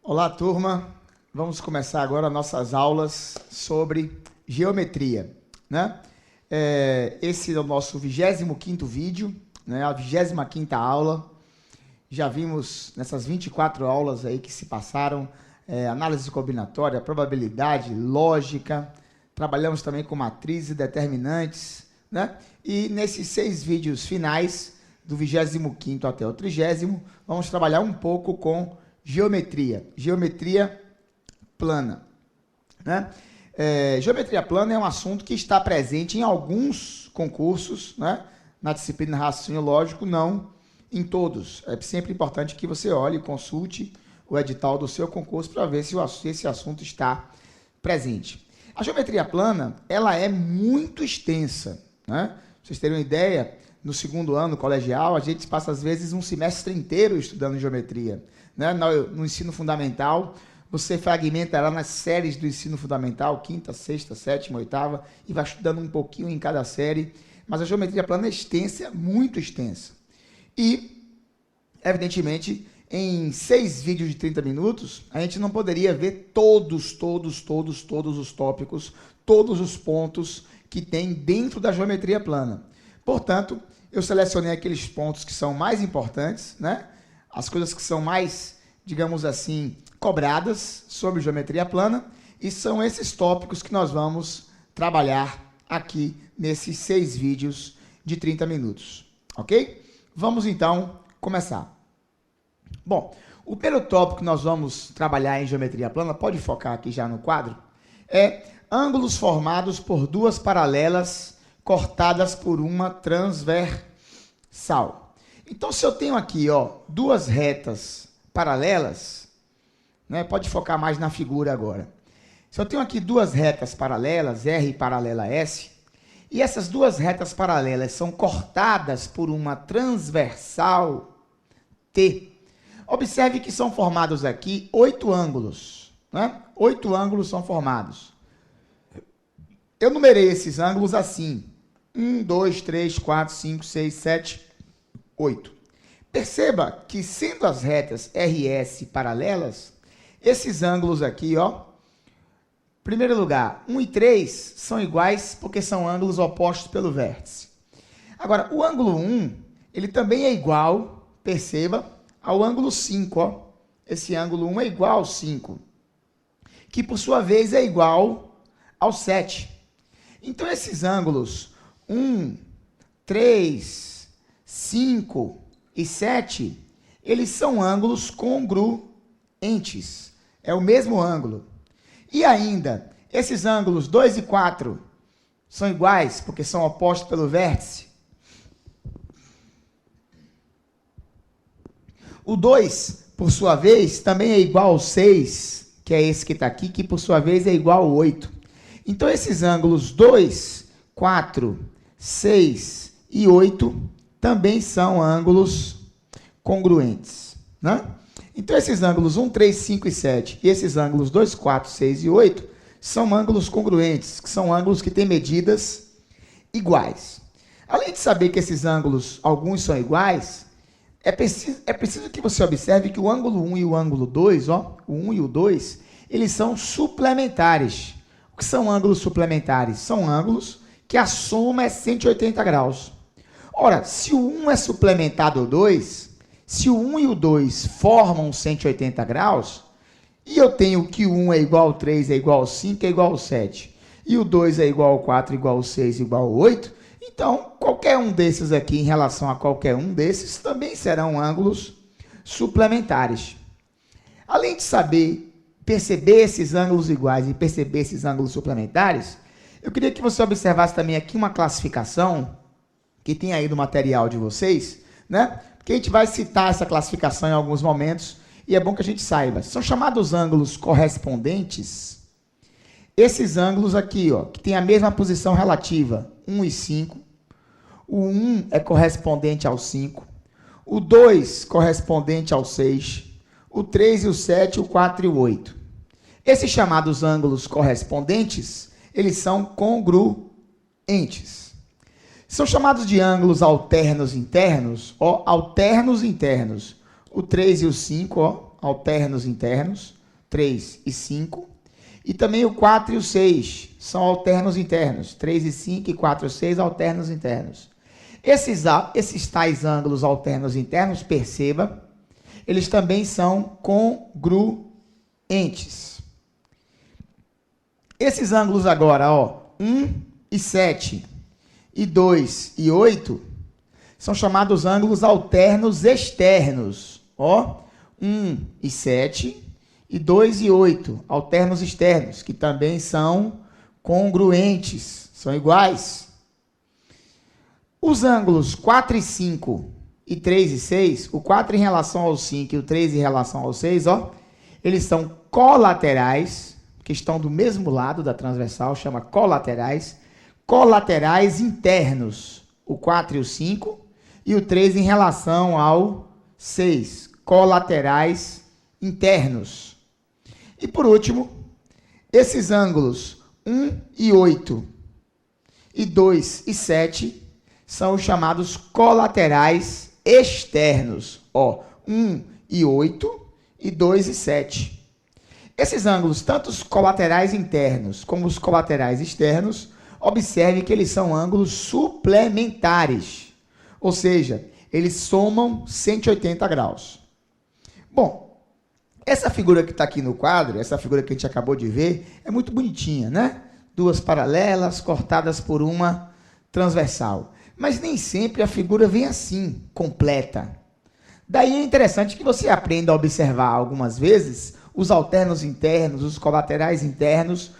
Olá, turma. Vamos começar agora nossas aulas sobre geometria, né? Esse é o nosso 25º vídeo, né? A 25ª aula. Já vimos nessas 24 aulas aí que se passaram, análise combinatória, probabilidade, lógica. Trabalhamos também com matrizes e determinantes, né? E nesses 6 vídeos finais, do 25º até o 30º, vamos trabalhar um pouco com geometria plana, né? Geometria plana é um assunto que está presente em alguns concursos, né? Na disciplina raciocínio lógico, não em todos. É sempre importante que você olhe e consulte o edital do seu concurso para ver se esse assunto está presente. A geometria plana, ela é muito extensa, né? Pra vocês terem uma ideia, no segundo ano colegial, a gente passa às vezes um semestre inteiro estudando geometria, né? No ensino fundamental, você fragmenta lá nas séries do ensino fundamental, 5ª, 6ª, 7ª, 8ª, e vai estudando um pouquinho em cada série, mas a geometria plana é extensa, muito extensa. E, evidentemente, em 6 vídeos de 30 minutos, a gente não poderia ver todos os tópicos, todos os pontos que tem dentro da geometria plana. Portanto, eu selecionei aqueles pontos que são mais importantes, né? As coisas que são mais, digamos assim, cobradas sobre geometria plana, e são esses tópicos que nós vamos trabalhar aqui nesses 6 vídeos de 30 minutos, ok? Vamos então começar. Bom, o primeiro tópico que nós vamos trabalhar em geometria plana, pode focar aqui já no quadro, é ângulos formados por duas paralelas cortadas por uma transversal. Então, se eu tenho aqui, ó, duas retas paralelas, né, pode focar mais na figura agora. Se eu tenho aqui duas retas paralelas, R paralela S, e essas duas retas paralelas são cortadas por uma transversal T, observe que são formados aqui 8 ângulos, né? 8 ângulos são formados. Eu numerei esses ângulos assim: 1, 2, 3, 4, 5, 6, 7, 8. Perceba que, sendo as retas RS paralelas, esses ângulos aqui, ó, em primeiro lugar, 1 e 3 são iguais porque são ângulos opostos pelo vértice. Agora, o ângulo 1, ele também é igual, perceba, ao ângulo 5, ó. Esse ângulo 1 é igual ao 5, que por sua vez é igual ao 7. Então, esses ângulos 1, 3, 5 e 7, eles são ângulos congruentes. É o mesmo ângulo. E ainda, esses ângulos 2 e 4 são iguais porque são opostos pelo vértice. O 2, por sua vez, também é igual ao 6, que é esse que está aqui, que por sua vez é igual ao 8. Então, esses ângulos 2, 4, 6 e 8 também são ângulos congruentes, né? Então, esses ângulos 1, 3, 5 e 7 e esses ângulos 2, 4, 6 e 8 são ângulos congruentes, que são ângulos que têm medidas iguais. Além de saber que esses ângulos, alguns são iguais, é preciso que você observe que o ângulo 1 e o ângulo 2, ó, o 1 e o 2, eles são suplementares. O que são ângulos suplementares? São ângulos que a soma é 180 graus. Ora, se o 1 é suplementado ao 2, se o 1 e o 2 formam 180 graus, e eu tenho que o 1 é igual ao 3, é igual ao 5, é igual ao 7, e o 2 é igual ao 4, igual ao 6, igual ao 8, então, qualquer um desses aqui, em relação a qualquer um desses, também serão ângulos suplementares. Além de saber perceber esses ângulos iguais e perceber esses ângulos suplementares, eu queria que você observasse também aqui uma classificação que tem aí no material de vocês, né? Porque a gente vai citar essa classificação em alguns momentos e é bom que a gente saiba. São chamados ângulos correspondentes. Esses ângulos aqui, ó, que tem a mesma posição relativa, 1 e 5. O 1 é correspondente ao 5. O 2 correspondente ao 6. O 3 e o 7, o 4 e o 8. Esses chamados ângulos correspondentes, eles são congruentes. São chamados de ângulos alternos internos, ó, alternos internos. O 3 e o 5, ó, alternos internos. 3 e 5. E também o 4 e o 6 são alternos internos. 3 e 5 e 4 e 6 alternos internos. Esses tais ângulos alternos internos, perceba, eles também são congruentes. Esses ângulos agora, ó, 1 e 7 e 2 e 8, são chamados ângulos alternos externos. Ó, 1 e 7 e 2 e 8, alternos externos, que também são congruentes, são iguais. Os ângulos 4 e 5 e 3 e 6, o 4 em relação ao 5 e o 3 em relação ao 6, ó, eles são colaterais, que estão do mesmo lado da transversal, chama colaterais internos, o 4 e o 5, e o 3 em relação ao 6, colaterais internos. E por último, esses ângulos 1 e 8 e 2 e 7 são os chamados colaterais externos. Ó, 1 e 8 e 2 e 7. Esses ângulos, tanto os colaterais internos como os colaterais externos, observe que eles são ângulos suplementares. Ou seja, eles somam 180 graus. Bom, essa figura que está aqui no quadro, essa figura que a gente acabou de ver, é muito bonitinha, né? Duas paralelas cortadas por uma transversal. Mas nem sempre a figura vem assim, completa. Daí é interessante que você aprenda a observar algumas vezes os alternos internos, os colaterais internos,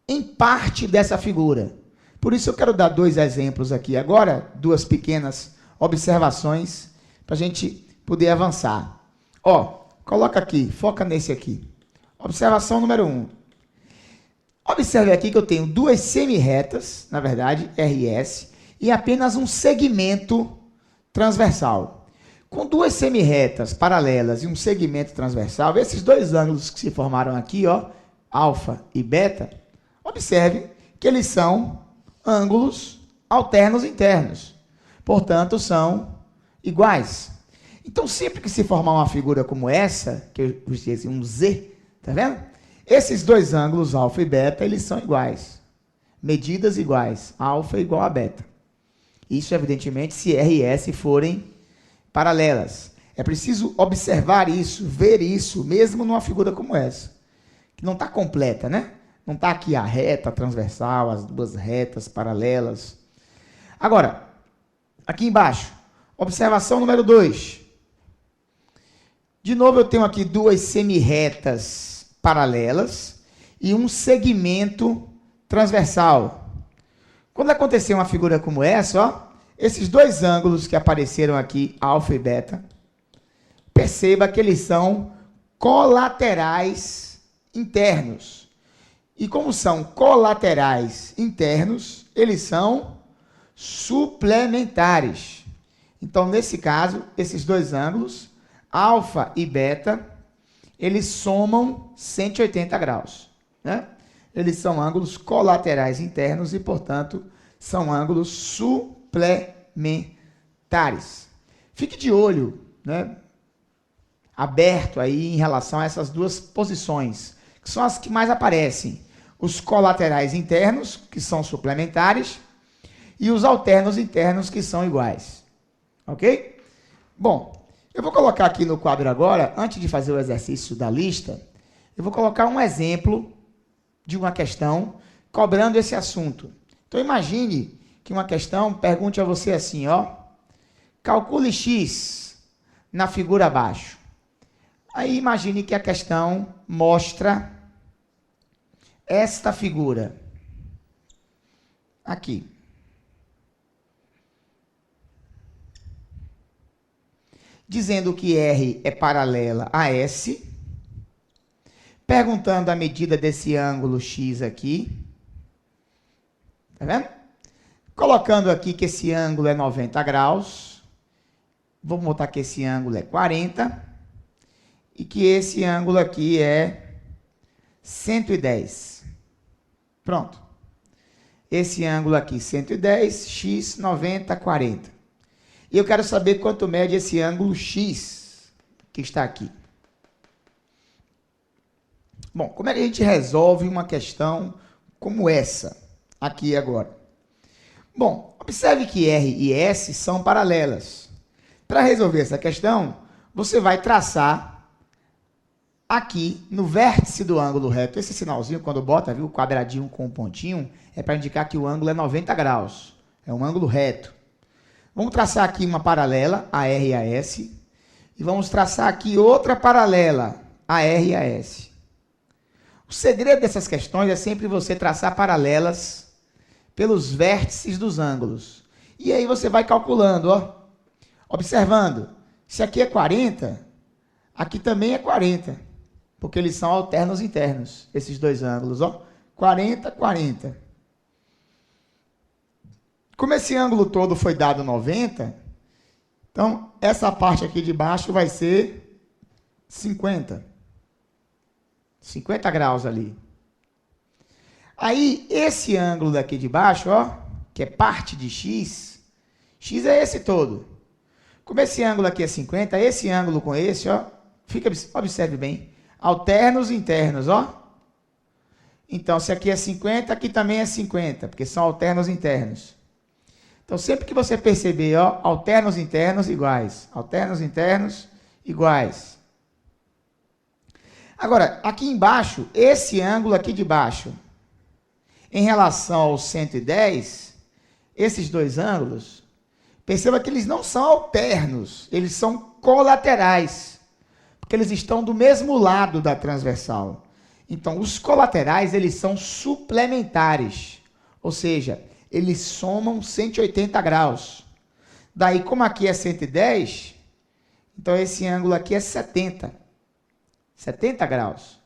em parte dessa figura. Por isso eu quero dar dois exemplos aqui agora, duas pequenas observações, para a gente poder avançar. Ó, coloca aqui, foca nesse aqui. Observação número 1. Observe aqui que eu tenho duas semi-retas, na verdade, RS, e apenas um segmento transversal. Com duas semi-retas paralelas e um segmento transversal, esses dois ângulos que se formaram aqui, ó, alfa e beta, observe que eles são ângulos alternos internos. Portanto, são iguais. Então, sempre que se formar uma figura como essa, que eu disse um Z, tá vendo? Esses dois ângulos, alfa e beta, eles são iguais. Medidas iguais. Alfa é igual a beta. Isso, evidentemente, se R e S forem paralelas. É preciso observar isso, ver isso, mesmo numa figura como essa, que não está completa, né? Não está aqui a reta transversal, as duas retas paralelas. Agora, aqui embaixo, observação número 2. De novo, eu tenho aqui duas semi-retas paralelas e um segmento transversal. Quando acontecer uma figura como essa, ó, esses dois ângulos que apareceram aqui, alfa e beta, perceba que eles são colaterais internos. E como são colaterais internos, eles são suplementares. Então, nesse caso, esses dois ângulos, alfa e beta, eles somam 180 graus, né? Eles são ângulos colaterais internos e, portanto, são ângulos suplementares. Fique de olho, né, aberto aí em relação a essas duas posições, que são as que mais aparecem. Os colaterais internos, que são suplementares, e os alternos internos, que são iguais. Ok? Bom, eu vou colocar aqui no quadro agora, antes de fazer o exercício da lista, eu vou colocar um exemplo de uma questão cobrando esse assunto. Então, imagine que uma questão pergunte a você assim, ó, calcule x na figura abaixo. Aí, imagine que a questão mostra esta figura aqui. Dizendo que R é paralela a S, perguntando a medida desse ângulo X aqui, tá vendo? Colocando aqui que esse ângulo é 90 graus, vamos botar que esse ângulo é 40, e que esse ângulo aqui é 110. Pronto. Esse ângulo aqui, 110, X, 90, 40. E eu quero saber quanto mede esse ângulo X que está aqui. Bom, como é que a gente resolve uma questão como essa aqui agora? Bom, observe que R e S são paralelas. Para resolver essa questão, você vai traçar aqui no vértice do ângulo reto. Esse sinalzinho, quando bota, viu, o quadradinho com um pontinho, é para indicar que o ângulo é 90 graus. É um ângulo reto. Vamos traçar aqui uma paralela, a R e a S. E vamos traçar aqui outra paralela, a R e a S. O segredo dessas questões é sempre você traçar paralelas pelos vértices dos ângulos. E aí você vai calculando, ó. Observando, se aqui é 40, aqui também é 40, porque eles são alternos internos, esses dois ângulos, ó. 40, 40. Como esse ângulo todo foi dado 90, então essa parte aqui de baixo vai ser 50. 50 graus ali. Aí, esse ângulo daqui de baixo, ó, que é parte de x, x é esse todo. Como esse ângulo aqui é 50, esse ângulo com esse, ó, observe bem, alternos internos, ó. Então, se aqui é 50, aqui também é 50, porque são alternos internos. Então, sempre que você perceber, ó, alternos internos iguais, alternos internos iguais. Agora, aqui embaixo, esse ângulo aqui de baixo, em relação ao 110, esses dois ângulos, perceba que eles não são alternos, eles são colaterais, porque eles estão do mesmo lado da transversal. Então, os colaterais, eles são suplementares, ou seja, eles somam 180 graus. Daí, como aqui é 110, então esse ângulo aqui é 70. 70 graus,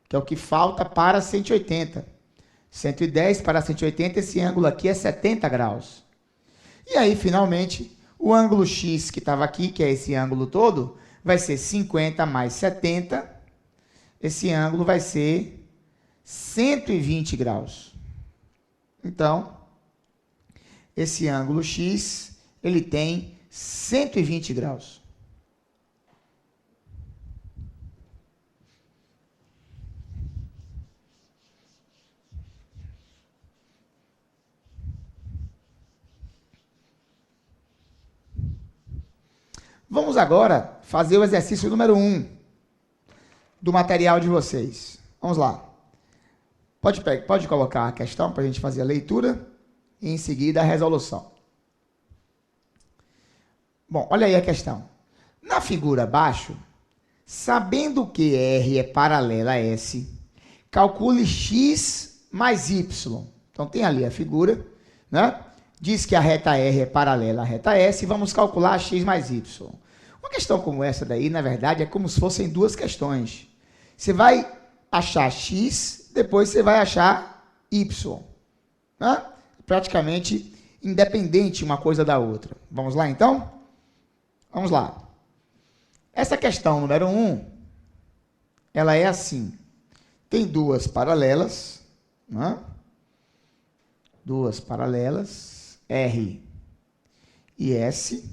que é o que falta para 180. 110 para 180, esse ângulo aqui é 70 graus. E aí, finalmente, o ângulo X que estava aqui, que é esse ângulo todo, vai ser 50 mais 70. Esse ângulo vai ser 120 graus. Então, esse ângulo X, ele tem 120 graus. Vamos agora fazer o exercício número 1 do material de vocês. Vamos lá. Pode colocar a questão para a gente fazer a leitura e em seguida a resolução. Bom, olha aí a questão. Na figura abaixo, sabendo que R é paralela a S, calcule X mais Y. Então tem ali a figura, né? Diz que a reta R é paralela à reta S e vamos calcular X mais Y. Uma questão como essa daí, na verdade, é como se fossem duas questões. Você vai achar X, depois você vai achar Y. Né? Praticamente independente uma coisa da outra. Vamos lá, então? Vamos lá. Essa questão número 1, ela é assim. Tem duas paralelas, né? Duas paralelas, R e S.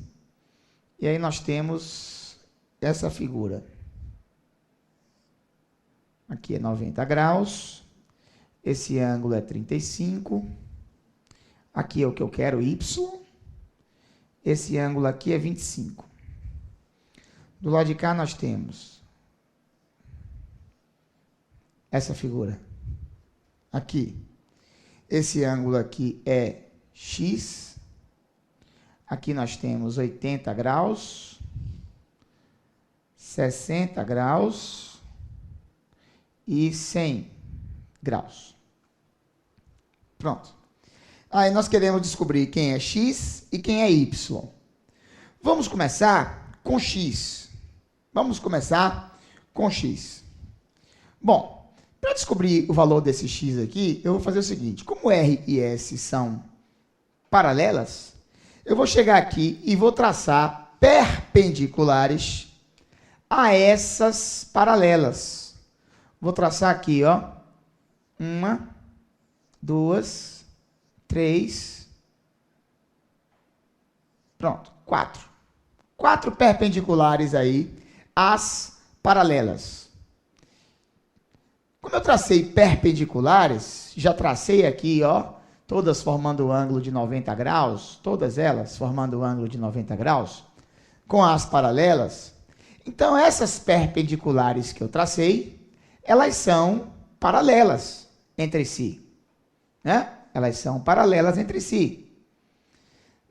E aí nós temos essa figura. Aqui é 90 graus. Esse ângulo é 35. Aqui é o que eu quero, Y. Esse ângulo aqui é 25. Do lado de cá nós temos essa figura. Aqui. Esse ângulo aqui é X. Aqui nós temos 80 graus, 60 graus e 100 graus. Pronto. Aí nós queremos descobrir quem é X e quem é Y. Vamos começar com X. Vamos começar com X. Bom, para descobrir o valor desse X aqui, eu vou fazer o seguinte. Como R e S são paralelas, eu vou chegar aqui e vou traçar perpendiculares a essas paralelas. Vou traçar aqui, ó. 1, 2, 3. Pronto, 4. 4 perpendiculares aí às paralelas. Como eu tracei perpendiculares, já tracei aqui, ó, todas formando o ângulo de 90 graus, todas elas formando o ângulo de 90 graus, com as paralelas. Então, essas perpendiculares que eu tracei, elas são paralelas entre si, né? Elas são paralelas entre si.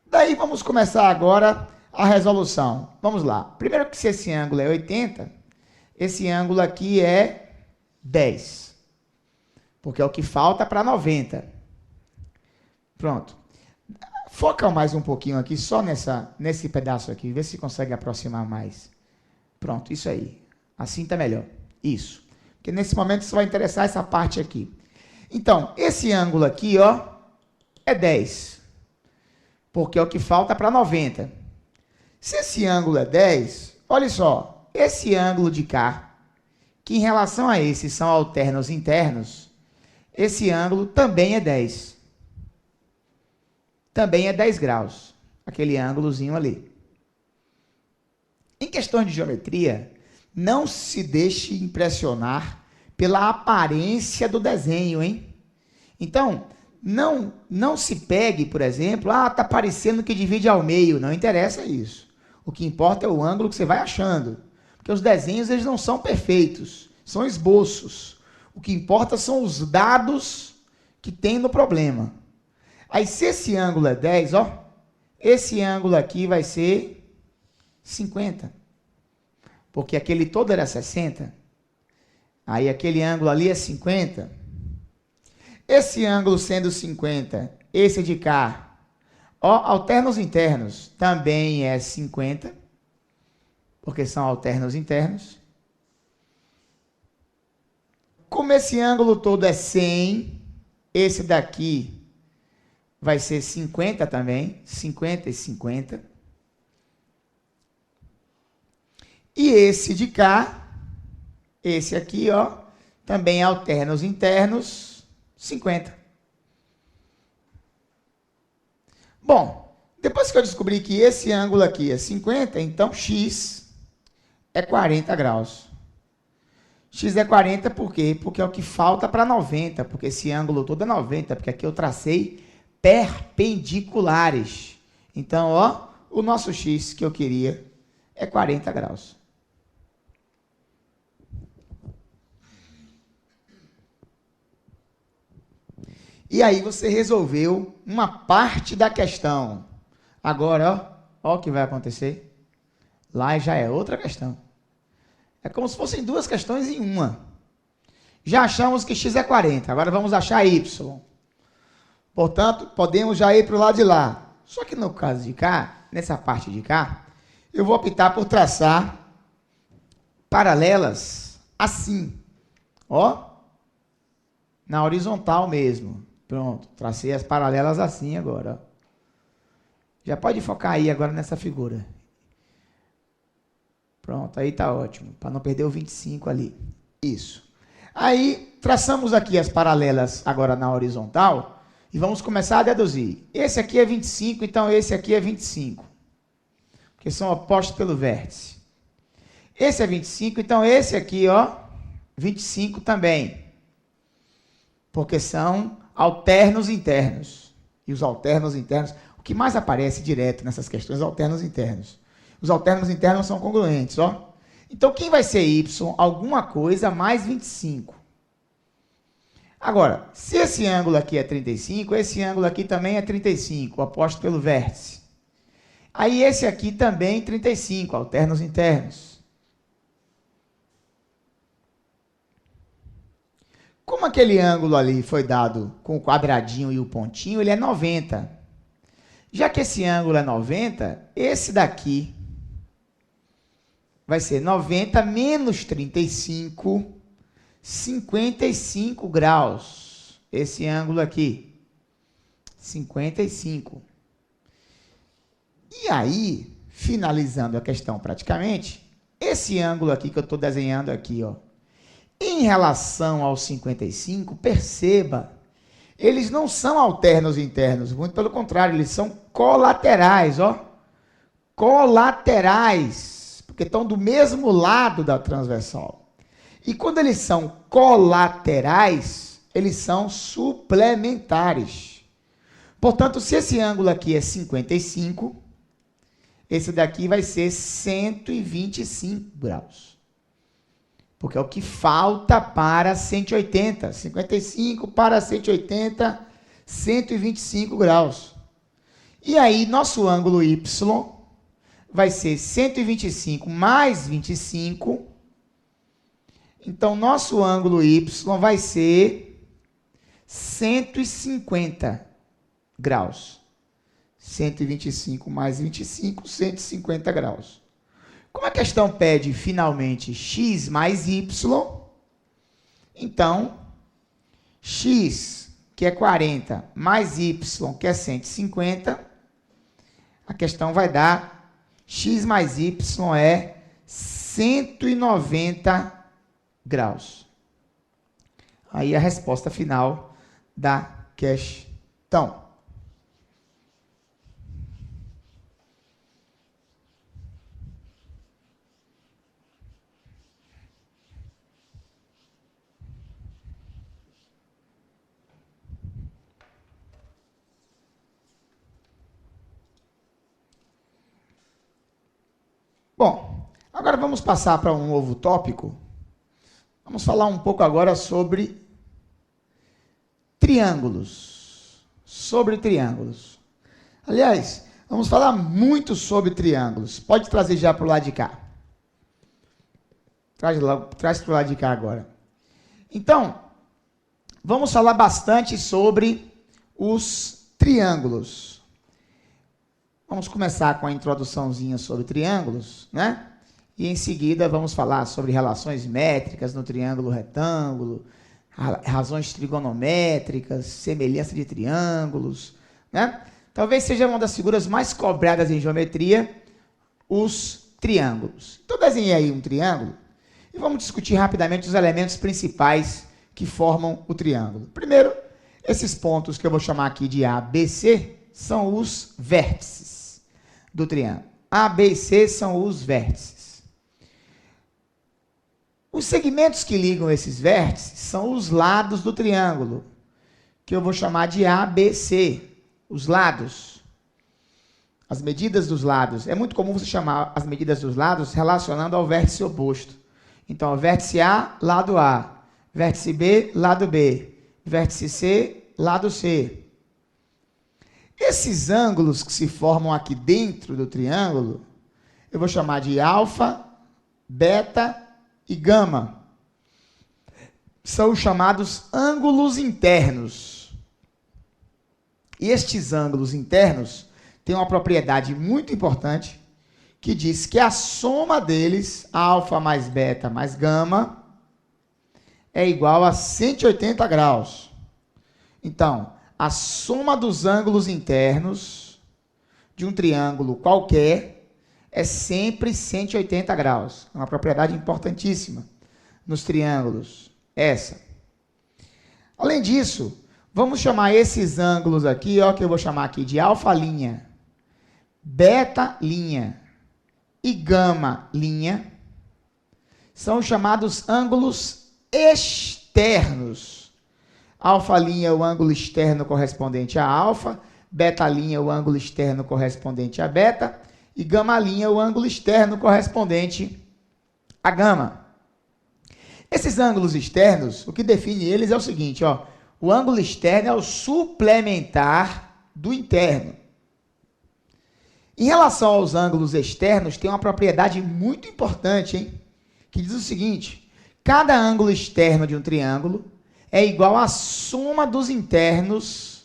Daí, vamos começar agora a resolução. Vamos lá. Primeiro que se esse ângulo é 80, esse ângulo aqui é 10. Porque é o que falta para 90. Pronto. Foca mais um pouquinho aqui, só nesse pedaço aqui. Vê se consegue aproximar mais. Pronto, isso aí. Assim tá melhor. Isso. Porque nesse momento isso vai interessar essa parte aqui. Então, esse ângulo aqui, ó, é 10. Porque é o que falta para 90. Se esse ângulo é 10, olha só, esse ângulo de cá, que em relação a esse são alternos internos, esse ângulo também é 10. Também é 10 graus, aquele ângulozinho ali. Em questões de geometria, não se deixe impressionar pela aparência do desenho, hein? Então, não se pegue, por exemplo, tá parecendo que divide ao meio, não interessa isso. O que importa é o ângulo que você vai achando. Porque os desenhos, eles não são perfeitos, são esboços. O que importa são os dados que tem no problema. Aí, se esse ângulo é 10, ó, esse ângulo aqui vai ser 50. Porque aquele todo era 60. Aí, aquele ângulo ali é 50. Esse ângulo sendo 50, esse de cá, ó, alternos internos, também é 50, porque são alternos internos. Como esse ângulo todo é 100, esse daqui vai ser 50 também, 50 e 50. E esse de cá, esse aqui, ó, também é alternos internos, 50. Bom, depois que eu descobri que esse ângulo aqui é 50, então x é 40 graus. X é 40 por quê? Porque é o que falta para 90, porque esse ângulo todo é 90, porque aqui eu tracei perpendiculares. Então, ó, o nosso x que eu queria é 40 graus. E aí você resolveu uma parte da questão. Agora, ó o que vai acontecer. Lá já é outra questão. É como se fossem duas questões em uma. Já achamos que x é 40, agora vamos achar y. Portanto, podemos já ir para o lado de lá. Só que no caso de cá, nessa parte de cá, eu vou optar por traçar paralelas assim. Ó, na horizontal mesmo. Pronto, tracei as paralelas assim agora. Já pode focar aí agora nessa figura. Pronto, aí tá ótimo, para não perder o 25 ali. Isso. Aí, traçamos aqui as paralelas agora na horizontal e vamos começar a deduzir. Esse aqui é 25, então esse aqui é 25. Porque são opostos pelo vértice. Esse é 25, então esse aqui, ó, 25 também. Porque são alternos internos. E os alternos internos, o que mais aparece direto nessas questões é alternos internos. Os alternos internos são congruentes, ó. Então, quem vai ser y? Alguma coisa mais 25. Agora, se esse ângulo aqui é 35, esse ângulo aqui também é 35, oposto pelo vértice. Aí, esse aqui também 35, alternos internos. Como aquele ângulo ali foi dado com o quadradinho e o pontinho, ele é 90. Já que esse ângulo é 90, esse daqui vai ser 90 menos 35, 55 graus. Esse ângulo aqui, 55. E aí, finalizando a questão praticamente, esse ângulo aqui que eu estou desenhando aqui, ó, em relação ao 55, perceba, eles não são alternos internos, muito pelo contrário, eles são colaterais, ó. Colaterais, porque estão do mesmo lado da transversal. E quando eles são colaterais, eles são suplementares. Portanto, se esse ângulo aqui é 55, esse daqui vai ser 125 graus. Porque é o que falta para 180. 55 para 180, 125 graus. E aí, nosso ângulo Y vai ser 125 mais 25. Então, nosso ângulo Y vai ser 150 graus. 125 mais 25, 150 graus. Como a questão pede, finalmente, x mais y, então, x, que é 40, mais y, que é 150, a questão vai dar x mais y é 190 graus. Aí a resposta final da questão. Bom, agora vamos passar para um novo tópico. Vamos falar um pouco agora sobre triângulos. Sobre triângulos. Aliás, vamos falar muito sobre triângulos. Pode trazer já para o lado de cá. Traz para o lado de cá agora. Então, vamos falar bastante sobre os triângulos. Vamos começar com a introduçãozinha sobre triângulos, né? E em seguida vamos falar sobre relações métricas no triângulo retângulo, razões trigonométricas, semelhança de triângulos, né? Talvez seja uma das figuras mais cobradas em geometria, os triângulos. Então desenhei aí um triângulo e vamos discutir rapidamente os elementos principais que formam o triângulo. Primeiro, esses pontos que eu vou chamar aqui de A, B, C, são os vértices do triângulo. A, B e C são os vértices. Os segmentos que ligam esses vértices são os lados do triângulo, que eu vou chamar de A, B, C. Os lados. As medidas dos lados. É muito comum você chamar as medidas dos lados relacionando ao vértice oposto. Então, vértice A, lado A. Vértice B, lado B. Vértice C, lado C. Esses ângulos que se formam aqui dentro do triângulo, eu vou chamar de alfa, beta e gama. São os chamados ângulos internos. E estes ângulos internos têm uma propriedade muito importante, que diz que a soma deles, alfa mais beta mais gama, é igual a 180 graus. Então, a soma dos ângulos internos de um triângulo qualquer é sempre 180 graus. É uma propriedade importantíssima nos triângulos. Essa. Além disso, vamos chamar esses ângulos aqui, ó, que eu vou chamar aqui de alfa linha, beta linha e gama linha. São os chamados ângulos externos. Alfa linha é o ângulo externo correspondente a alfa, beta linha é o ângulo externo correspondente a beta, e gama linha é o ângulo externo correspondente a gama. Esses ângulos externos, o que define eles é o seguinte, ó, o ângulo externo é o suplementar do interno. Em relação aos ângulos externos, tem uma propriedade muito importante, hein? Que diz o seguinte, cada ângulo externo de um triângulo é igual à soma dos internos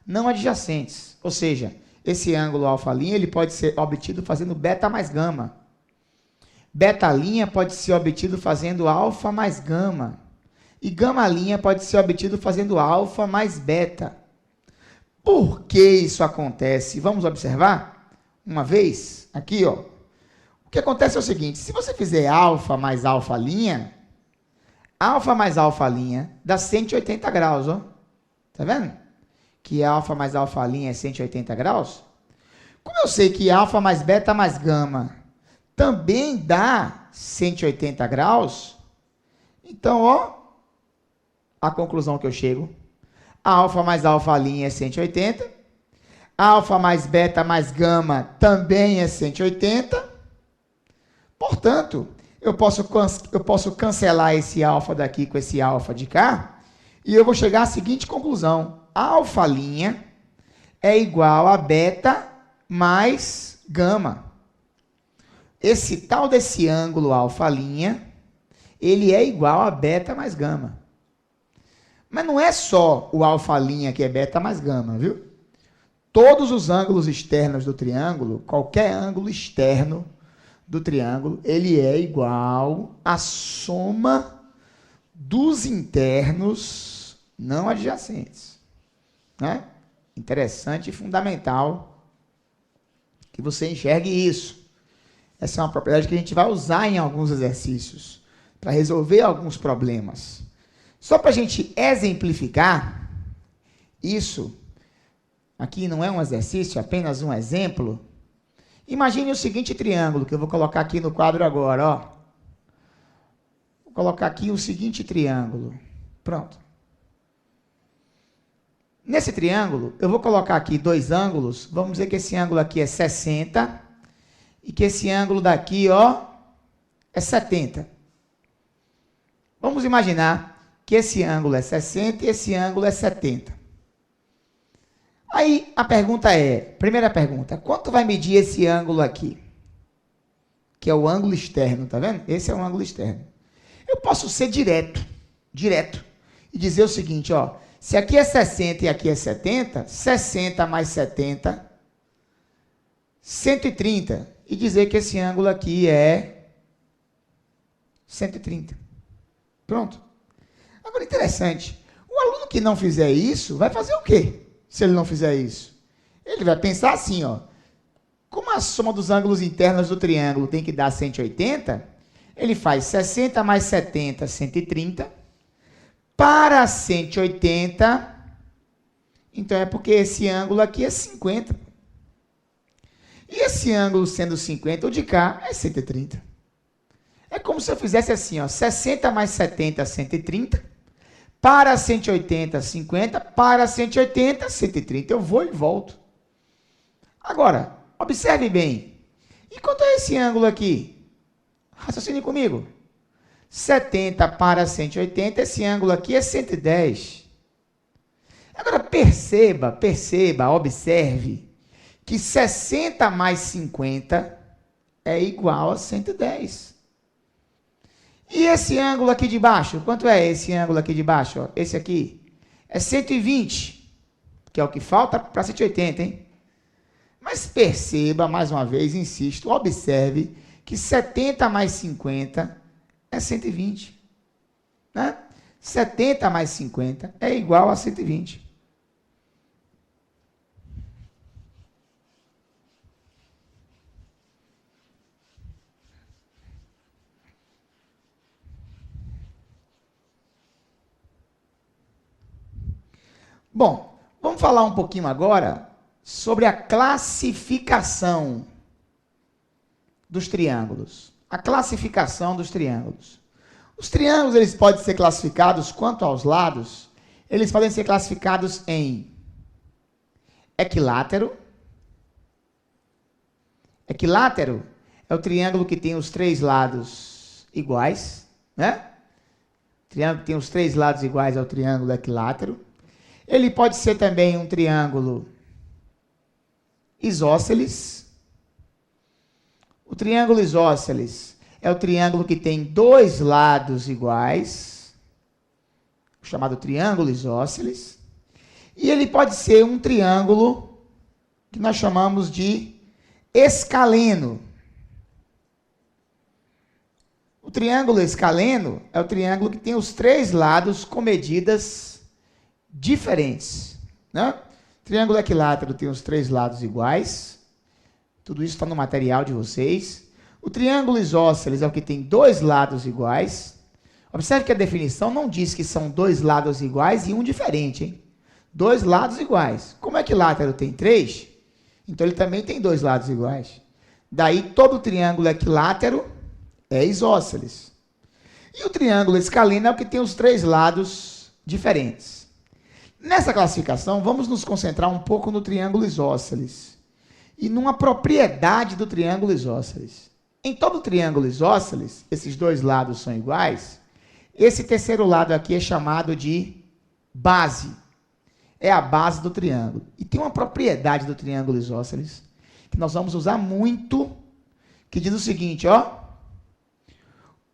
não adjacentes. Ou seja, esse ângulo alfa linha ele pode ser obtido fazendo beta mais gama. Beta linha pode ser obtido fazendo alfa mais gama. E gama linha pode ser obtido fazendo alfa mais beta. Por que isso acontece? Vamos observar uma vez aqui, ó. O que acontece é o seguinte, se você fizer alfa mais alfa linha dá 180 graus, ó. Tá vendo? Que alfa mais alfa linha é 180 graus. Como eu sei que alfa mais beta mais gama também dá 180 graus, Então, ó, a conclusão que eu chego. Alfa mais alfa' é 180. Alfa mais beta mais gama também é 180. Portanto, eu posso cancelar esse alfa daqui com esse alfa de cá, e eu vou chegar à seguinte conclusão. Alfa' é igual a beta mais gama. Esse tal desse ângulo alfa', ele é igual a beta mais gama. Mas não é só o alfa' que é beta mais gama, viu? Todos os ângulos externos do triângulo, qualquer ângulo externo do triângulo, ele é igual à soma dos internos não adjacentes. Né? Interessante e fundamental que você enxergue isso. Essa é uma propriedade que a gente vai usar em alguns exercícios para resolver alguns problemas. Só para a gente exemplificar isso, aqui não é um exercício, é apenas um exemplo. Imagine o seguinte triângulo, que eu vou colocar aqui no quadro agora, ó. Vou colocar aqui o seguinte triângulo. Pronto. Nesse triângulo, eu vou colocar aqui dois ângulos. Vamos dizer que esse ângulo aqui é 60 e que esse ângulo daqui, ó, é 70. Vamos imaginar que esse ângulo é 60 e esse ângulo é 70. Aí a pergunta é, primeira pergunta, quanto vai medir esse ângulo aqui? Que é o ângulo externo, tá vendo? Esse é o ângulo externo. Eu posso ser direto, e dizer o seguinte, ó, se aqui é 60 e aqui é 70, 60 mais 70, 130. E dizer que esse ângulo aqui é 130. Pronto. Agora, interessante, o aluno que não fizer isso, vai fazer o quê? Se ele não fizer isso, ele vai pensar assim, ó, como a soma dos ângulos internos do triângulo tem que dar 180, ele faz 60 mais 70, 130, para 180, então é porque esse ângulo aqui é 50. E esse ângulo sendo 50, o de cá é 130. É como se eu fizesse assim, ó, 60 mais 70, 130, para 180, 50, para 180, 130. Eu vou e volto. Agora, observe bem. E quanto é esse ângulo aqui? Raciocine comigo. 70 para 180, esse ângulo aqui é 110. Agora, perceba, observe, que 60 mais 50 é igual a 110. E esse ângulo aqui de baixo? Quanto é esse ângulo aqui de baixo? Ó, esse aqui é 120, que é o que falta para 180, hein? Mas perceba, mais uma vez, insisto, observe que 70 mais 50 é 120. Né? 70 mais 50 é igual a 120. Bom, vamos falar um pouquinho agora sobre a classificação dos triângulos. A classificação dos triângulos. Os triângulos, eles podem ser classificados, quanto aos lados, eles podem ser classificados em equilátero. Equilátero é o triângulo que tem os três lados iguais, né? O triângulo que tem os três lados iguais é o triângulo equilátero. Ele pode ser também um triângulo isósceles. O triângulo isósceles é o triângulo que tem dois lados iguais, chamado triângulo isósceles. E ele pode ser um triângulo que nós chamamos de escaleno. O triângulo escaleno é o triângulo que tem os três lados com medidas diferentes, né? Triângulo equilátero tem os três lados iguais. Tudo isso está no material de vocês. O triângulo isósceles é o que tem dois lados iguais. Observe que a definição não diz que são dois lados iguais e um diferente, hein? Dois lados iguais. Como o equilátero tem três, então ele também tem dois lados iguais. Daí todo triângulo equilátero é isósceles. E o triângulo escaleno é o que tem os três lados diferentes. Nessa classificação, vamos nos concentrar um pouco no triângulo isósceles e numa propriedade do triângulo isósceles. Em todo triângulo isósceles, esses dois lados são iguais. Esse terceiro lado aqui é chamado de base. É a base do triângulo. E tem uma propriedade do triângulo isósceles que nós vamos usar muito, que diz o seguinte, ó.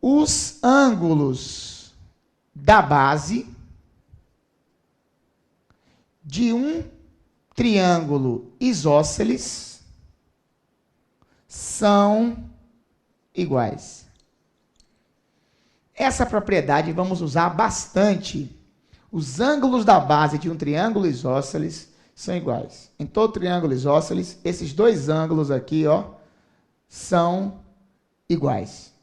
Os ângulos da base de um triângulo isósceles são iguais. Essa propriedade vamos usar bastante. Os ângulos da base de um triângulo isósceles são iguais. Em todo triângulo isósceles, esses dois ângulos aqui, ó, são iguais.